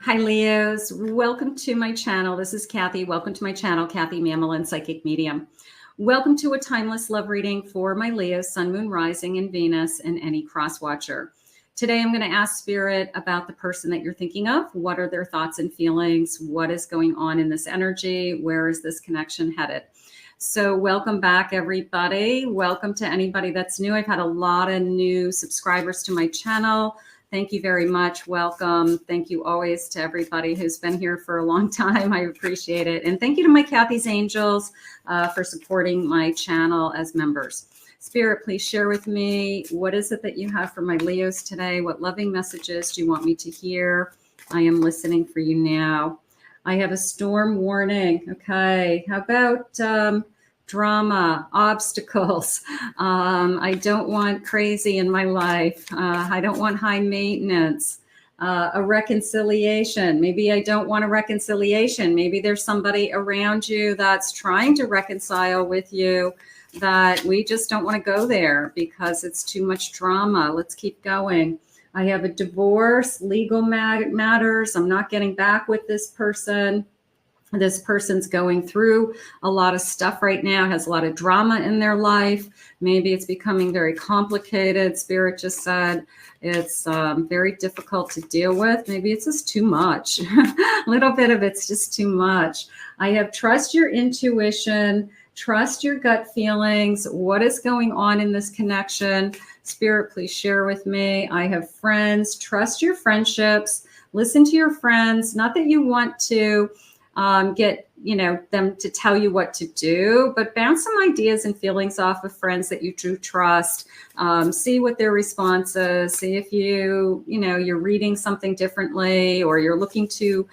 Hi, Leos. Welcome to my channel. This is Kathy. Welcome to my channel, Kathy Mamolen, Psychic Medium. Welcome to a timeless love reading for my Leos, Sun, Moon, Rising, and Venus, and any cross watcher. Today, I'm going to ask Spirit about the person that you're thinking of. What are their thoughts and feelings? What is going on in this energy? Where is this connection headed? So welcome back, everybody. Welcome to anybody that's new. I've had a lot of new subscribers to my channel. Thank you very much. Welcome. Thank you always to everybody who's been here for a long time. I appreciate it. And thank you to my Kathy's Angels for supporting my channel as members. Spirit, please share with me, what is it that you have for my Leos today? What loving messages do you want me to hear? I am listening for you now. I have a storm warning. Okay. How about drama, obstacles? I don't want crazy in my life. I don't want high maintenance. A reconciliation. Maybe I don't want a reconciliation. Maybe there's somebody around you that's trying to reconcile with you that we just don't want to go there because it's too much drama. Let's keep going. I have a divorce, legal matters. I'm not getting back with this person. This person's going through a lot of stuff right now, has a lot of drama in their life. Maybe it's becoming very complicated. Spirit just said it's very difficult to deal with. Maybe it's just too much. A little bit of it's just too much. I have trust your intuition, trust your gut feelings. What is going on in this connection? Spirit, please share with me. I have friends, trust your friendships, listen to your friends. Not that you want to get, them to tell you what to do, but bounce some ideas and feelings off of friends that you do trust. See what their response is. See if you're reading something differently, or you're looking to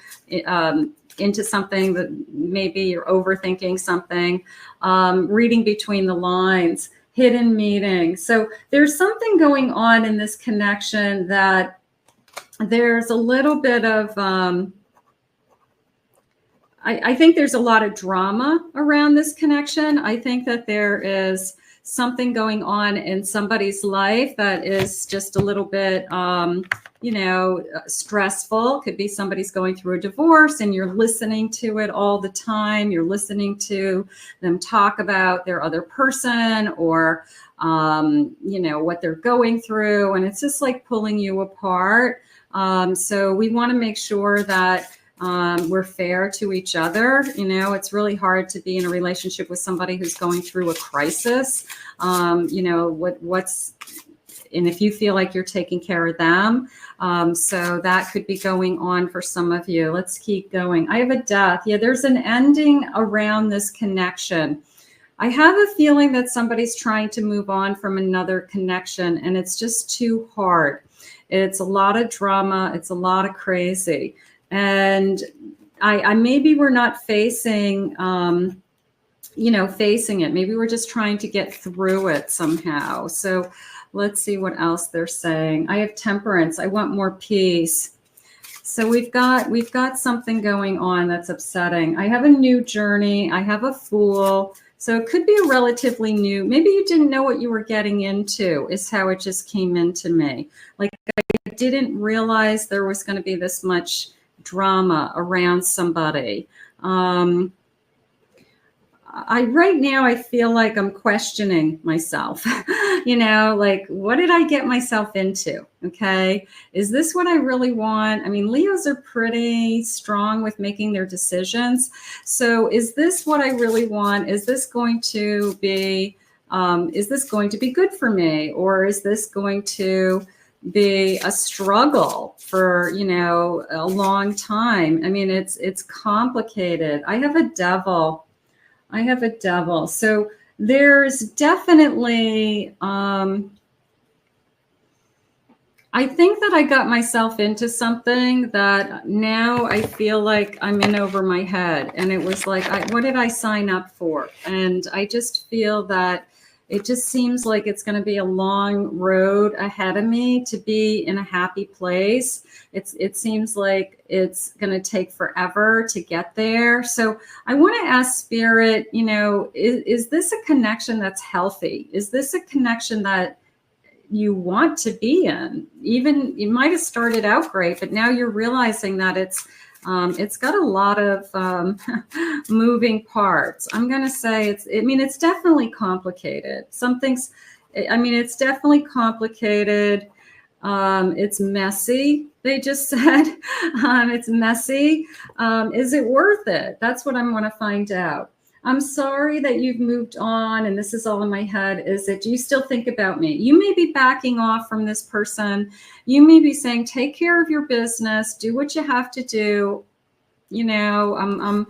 into something that maybe you're overthinking something. Reading between the lines, hidden meaning. So there's something going on in this connection that there's a little bit of I think there's a lot of drama around this connection. I think that there is something going on in somebody's life that is just a little bit, stressful. Could be somebody's going through a divorce and you're listening to it all the time. You're listening to them talk about their other person or, what they're going through. And it's just like pulling you apart. So we want to make sure that we're fair to each other. It's really hard to be in a relationship with somebody who's going through a crisis. And if you feel like you're taking care of them. So that could be going on for some of you. Let's keep going. I have a death. Yeah, there's an ending around this connection. I have a feeling that somebody's trying to move on from another connection and it's just too hard. It's a lot of drama. It's a lot of crazy. And I maybe we're not facing, facing it. Maybe we're just trying to get through it somehow. So let's see what else they're saying. I have temperance. I want more peace. So we've got something going on that's upsetting. I have a new journey. I have a fool. So it could be a relatively new, maybe you didn't know what you were getting into is how it just came into me. Like I didn't realize there was going to be this much drama around somebody. Right now I feel like I'm questioning myself, like what did I get myself into? Okay. Is this what I really want? I mean, Leos are pretty strong with making their decisions. So is this what I really want? Is this going to be good for me? Or is this going to be a struggle for, a long time? I mean, it's complicated. I have a devil. So there's definitely, I think that I got myself into something that now I feel like I'm in over my head. And it was like, what did I sign up for? And I just feel that it just seems like it's going to be a long road ahead of me to be in a happy place. It seems like it's going to take forever to get there. So I want to ask Spirit, is this a connection that's healthy? Is this a connection that you want to be in. Even you might have started out great, but now you're realizing that it's got a lot of moving parts. I'm going to say it's definitely complicated. It's definitely complicated. It's messy. They just said it's messy. Is it worth it? That's what I want to find out. I'm sorry that you've moved on and this is all in my head. Do you still think about me? You may be backing off from this person. You may be saying, take care of your business, do what you have to do. I'm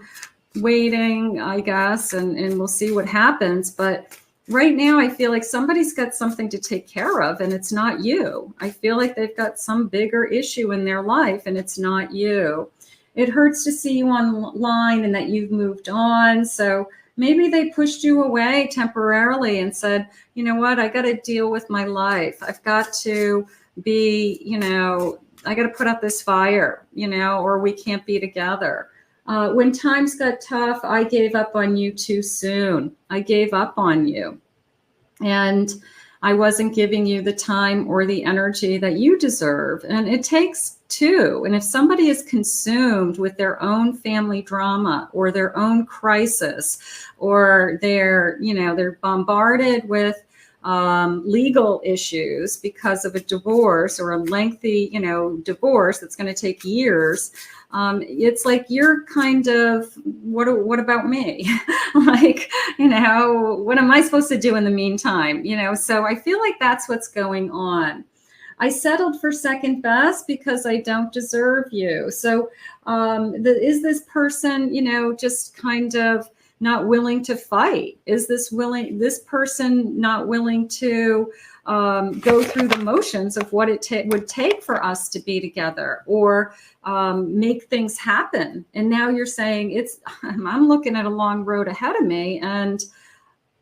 waiting, I guess, and we'll see what happens. But right now, I feel like somebody's got something to take care of and it's not you. I feel like they've got some bigger issue in their life and it's not you. It hurts to see you online and that you've moved on. So maybe they pushed you away temporarily and said, you know what, I got to deal with my life. I've got to be, I got to put up this fire, or we can't be together. When times got tough, I gave up on you too soon. I gave up on you. And I wasn't giving you the time or the energy that you deserve. And it takes two. And if somebody is consumed with their own family drama or their own crisis, or they're bombarded with legal issues because of a divorce or a lengthy, divorce that's going to take years. It's like you're kind of, what about me? Like, what am I supposed to do in the meantime? So I feel like that's what's going on. I settled for second best because I don't deserve you. So is this person, just kind of not willing to fight? Is this person not willing to go through the motions of what it would take for us to be together, or make things happen? And now you're saying I'm looking at a long road ahead of me and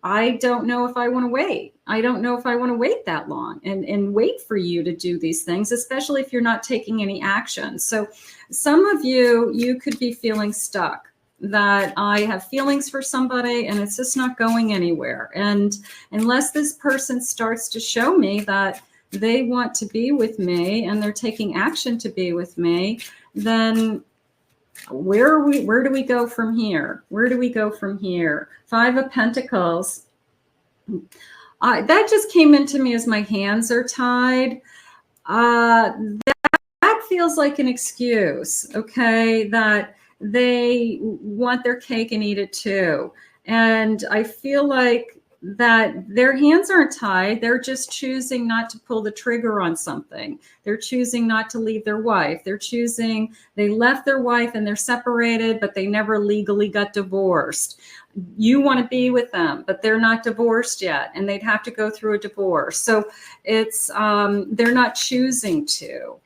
I don't know if I want to wait. I don't know if I want to wait that long and wait for you to do these things, especially if you're not taking any action. So some of you could be feeling stuck, that I have feelings for somebody and it's just not going anywhere. And unless this person starts to show me that they want to be with me and they're taking action to be with me, then where do we go from here? Where do we go from here? 5 of Pentacles. That just came into me as my hands are tied. That feels like an excuse, okay? That they want their cake and eat it too. And I feel like that their hands aren't tied. They're just choosing not to pull the trigger on something. They're choosing not to leave their wife. They left their wife and they're separated, but they never legally got divorced. You want to be with them, but they're not divorced yet, and they'd have to go through a divorce. So it's they're not choosing to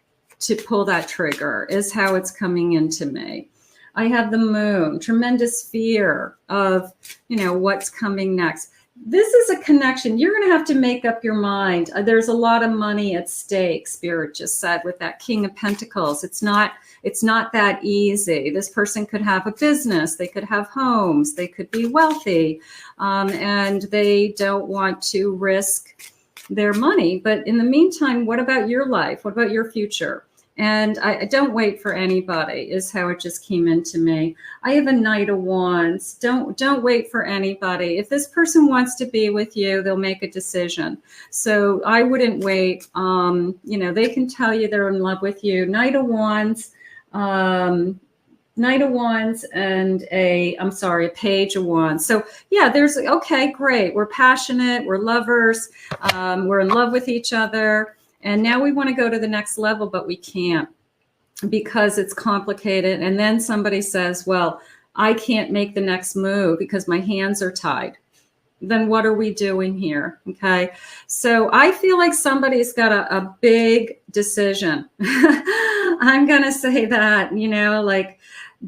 pull that trigger, is how it's coming into me. I have the moon, tremendous fear of, what's coming next. This is a connection. You're going to have to make up your mind. There's a lot of money at stake, Spirit just said, with that King of Pentacles. It's not that easy. This person could have a business. They could have homes. They could be wealthy. And they don't want to risk their money. But in the meantime, what about your life? What about your future? And I don't wait for anybody, is how it just came into me. I have a Knight of Wands. Don't wait for anybody. If this person wants to be with you, they'll make a decision. So I wouldn't wait. They can tell you they're in love with you. Knight of Wands, and a Page of Wands. So yeah, okay, great. We're passionate. We're lovers. We're in love with each other. And now we want to go to the next level, but we can't because it's complicated. And then somebody says, well, I can't make the next move because my hands are tied. Then what are we doing here? Okay. So I feel like somebody's got a big decision. I'm going to say that, like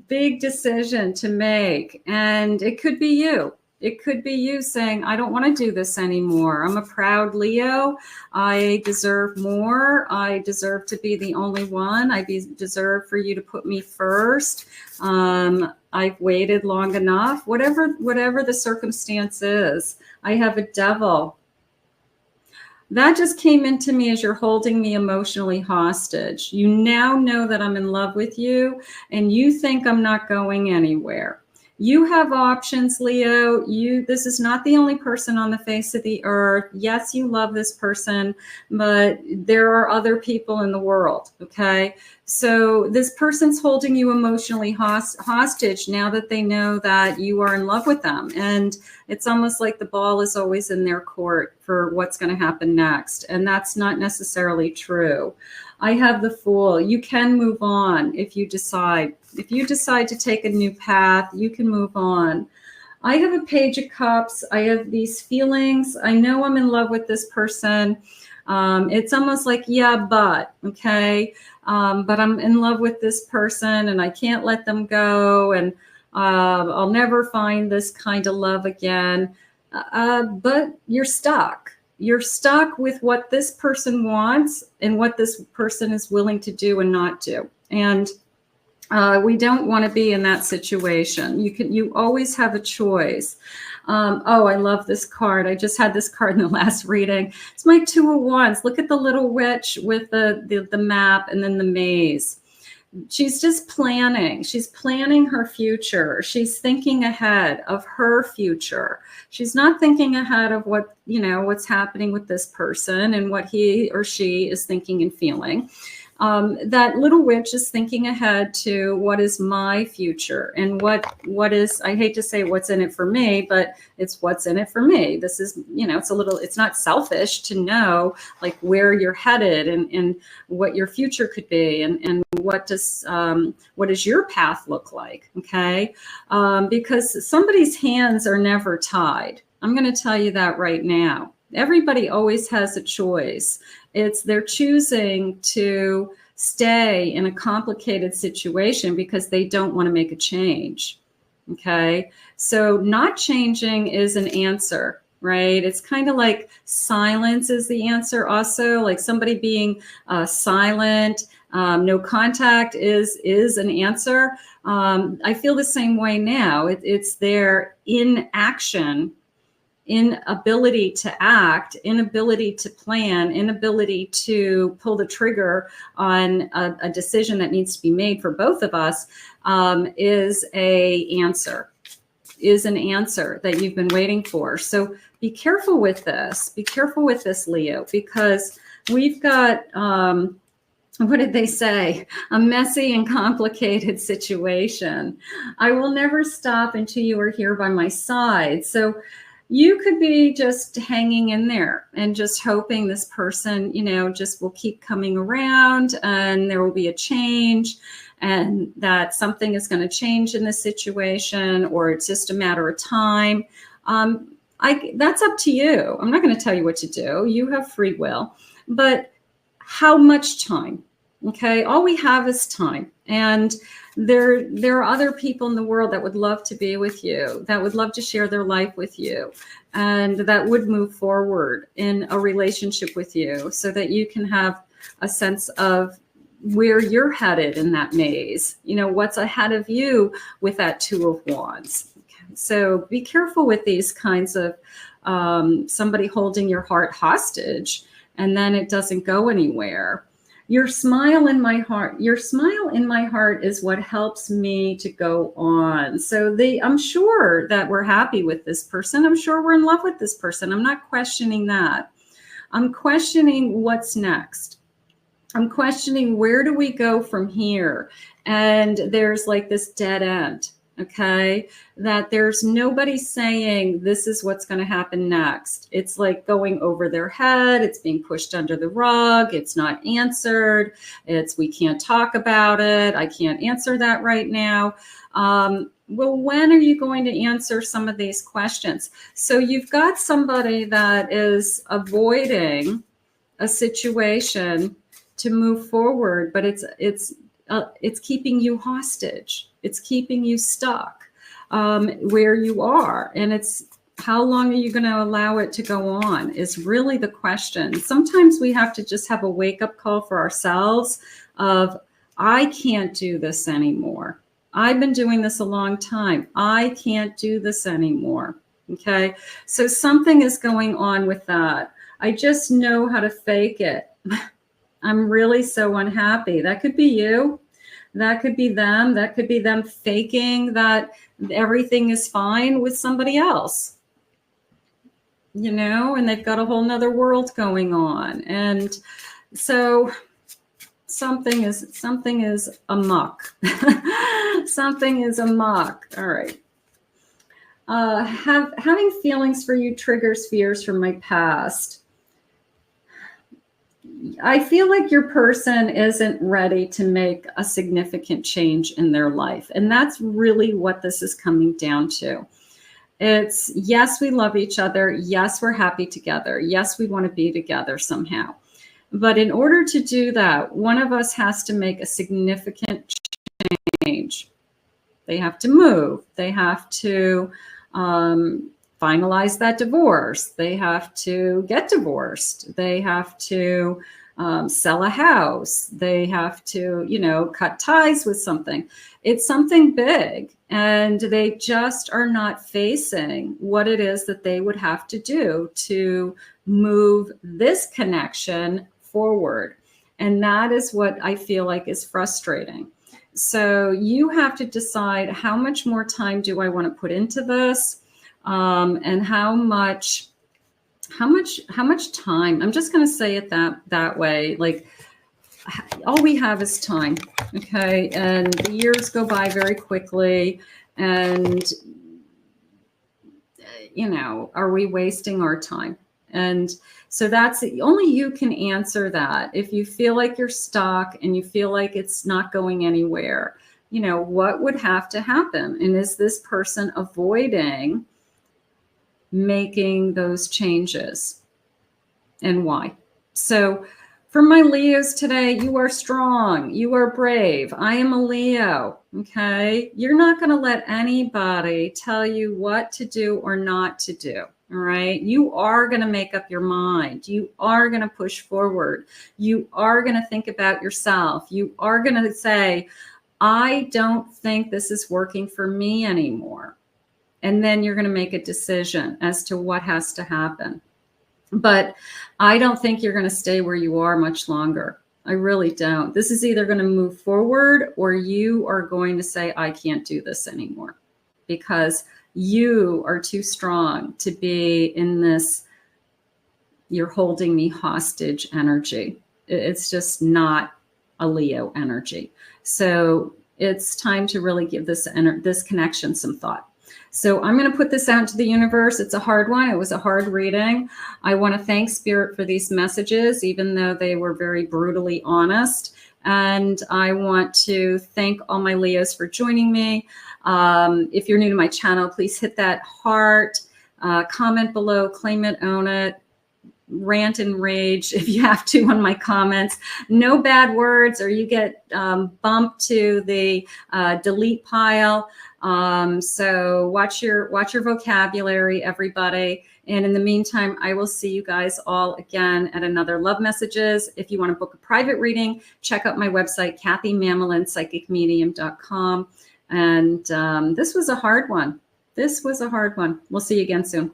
big decision to make. And it could be you. It could be you saying, I don't want to do this anymore. I'm a proud Leo. I deserve more. I deserve to be the only one. I deserve for you to put me first. I've waited long enough. Whatever the circumstance is. I have a Devil. That just came into me as you're holding me emotionally hostage. You now know that I'm in love with you and you think I'm not going anywhere. You have options, Leo. This is not the only person on the face of the earth. Yes, you love this person, but there are other people in the world, okay? So this person's holding you emotionally hostage now that they know that you are in love with them. And it's almost like the ball is always in their court for what's going to happen next. And that's not necessarily true. I have the Fool. You can move on if you decide. If you decide to take a new path, you can move on. I have a Page of Cups. I have these feelings. I know I'm in love with this person. It's almost like, yeah, but, okay. But I'm in love with this person and I can't let them go. And I'll never find this kind of love again. But you're stuck. You're stuck with what this person wants and what this person is willing to do and not do. And we don't want to be in that situation. You always have a choice. Oh, I love this card. I just had this card in the last reading. It's my Two of Wands. Look at the little witch with the map and then the maze. She's just planning. She's planning her future. She's thinking ahead of her future. She's not thinking ahead of what's happening with this person and what he or she is thinking and feeling. That little witch is thinking ahead to what is my future and what is, I hate to say what's in it for me, but it's what's in it for me. This is, it's not selfish to know like where you're headed and what your future could be and what does your path look like? Okay. Because somebody's hands are never tied. I'm going to tell you that right now. Everybody always has a choice. They're choosing to stay in a complicated situation because they don't want to make a change. Okay. So not changing is an answer, right? It's kind of like silence is the answer also, like somebody being silent, no contact is an answer. I feel the same way now. It's their inaction, inability to act, inability to plan, inability to pull the trigger on a decision that needs to be made for both of us is an answer that you've been waiting for. So be careful with this. Be careful with this, Leo, because we've got, what did they say? A messy and complicated situation. I will never stop until you are here by my side. So you could be just hanging in there and just hoping this person, just will keep coming around and there will be a change and that something is going to change in the situation, or it's just a matter of time. That's up to you. I'm not going to tell you what to do. You have free will, but how much time? Okay. All we have is time. And there are other people in the world that would love to be with you, that would love to share their life with you, and that would move forward in a relationship with you so that you can have a sense of where you're headed in that maze, what's ahead of you with that Two of Wands. Okay. So be careful with these kinds of somebody holding your heart hostage and then it doesn't go anywhere. Your smile in my heart is what helps me to go on. So I'm sure that we're happy with this person. I'm sure we're in love with this person. I'm not questioning that. I'm questioning what's next. I'm questioning where do we go from here? And there's like this dead end. Okay, that there's nobody saying this is what's going to happen next. It's like going over their head. It's being pushed under the rug. It's not answered. We can't talk about it. I can't answer that right now. Well, when are you going to answer some of these questions? So you've got somebody that is avoiding a situation to move forward, but it's keeping you hostage. It's keeping you stuck where you are. And it's how long are you going to allow it to go on is really the question. Sometimes we have to just have a wake-up call for ourselves of, I can't do this anymore. I've been doing this a long time. I can't do this anymore. Okay. So something is going on with that. I just know how to fake it. I'm really so unhappy. That could be you. That could be them. That could be them faking that everything is fine with somebody else, you know, and they've got a whole nother world going on. And so something is amok. Something is amok. All right. Having feelings for you triggers fears from my past. I feel like your person isn't ready to make a significant change in their life. And that's really what this is coming down to. It's, yes, we love each other. Yes, we're happy together. Yes, we want to be together somehow. But in order to do that, one of us has to make a significant change. They have to move. They have to finalize that divorce. They have to get divorced. They have to sell a house. They have to, you know, cut ties with something. It's something big, and they just are not facing what it is that they would have to do to move this connection forward. And that is what I feel like is frustrating. So you have to decide, how much more time do I want to put into this? And how much time? I'm just going to say it that way. Like, all we have is time. Okay. And the years go by very quickly. And, you know, are we wasting our time? And so that's only you can answer that. If you feel like you're stuck and you feel like it's not going anywhere, you know, what would have to happen? And is this person avoiding making those changes, and why? So for my Leos today, you are strong. You are brave. I am a Leo. Okay. You're not going to let anybody tell you what to do or not to do. All right. You are going to make up your mind. You are going to push forward. You are going to think about yourself. You are going to say, I don't think this is working for me anymore. And then you're going to make a decision as to what has to happen. But I don't think you're going to stay where you are much longer. I really don't. This is either going to move forward, or you are going to say, I can't do this anymore, because you are too strong to be in this, you're holding me hostage energy. It's just not a Leo energy. So it's time to really give this connection some thought. So I'm going to put this out into the universe. It's a hard one. It was a hard reading. I want to thank Spirit for these messages, even though they were very brutally honest. And I want to thank all my Leos for joining me. If you're new to my channel, please hit that heart, comment below, claim it, own it, rant and rage if you have to on my comments. No bad words, or you get bumped to the delete pile. So watch your vocabulary, everybody. And in the meantime, I will see you guys all again at another Love Messages. If you want to book a private reading, check out my website, KathyMamolenPsychicMedium.com. And this was a hard one. We'll see you again soon.